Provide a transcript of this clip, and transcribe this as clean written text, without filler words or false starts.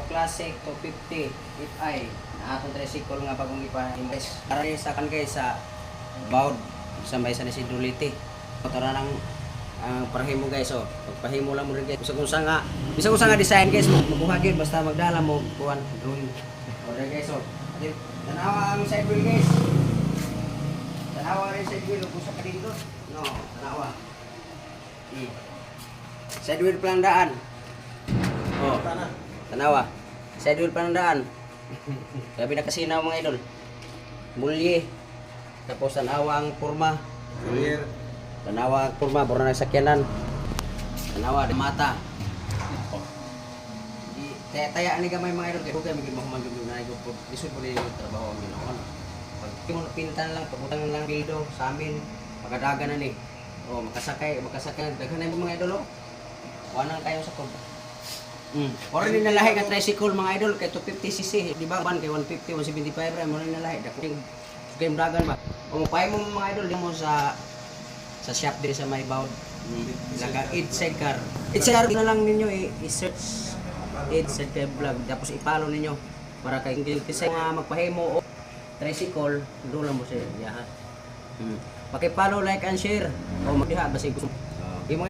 Classic 250 FI na atong tricycle nga bagong ipa-invest. Para sa kan guys sa bawd sambay sa Sidrolite. Motora nang parahimo guys oh. Pagpahimo lang mo rin guys. Bisag unsa nga design guys makuha gyud basta magdala mo kuan drawing. Order guys oh. Tanawa ang side wheel guys. Tanawa rin side wheel kung sa kadito. No, tanawa. Side wheel pelandaan. Oh, tanawa. Side wheel pelandaan. Grabe na kasinaw mga idol. Mulye. Tapos tanawa ang porma. Clear. Tanawa ang porma, buro na sakyanan. Tanawa mata. Taya ani gamay mga idol kay hugay magid mahuman gyud na gyud po. Lisod po yung trabaho ang ginawa. Pag mo pintan lang, pagutang lang bildo sa amin, pagadagan na ni. Oh, makasakay daghan na mga idol oh. Wanang kayo sa kod. Ora ni nalahi nga tricycle mga idol kay 250cc, di ba? Ban kay 150, 175 ra mo ni nalahi. Dako game dagan ba. O mapay mo mga idol mo sa shop diri sa may bawd. Laga Idsegar. Idsegar na lang ninyo i-search Idsegar vlog tapos i-follow ninyo para kay kasi nga magpahimo o tricycle, do lang mo siya. Paki-follow, like and share. O magdiha basi gusto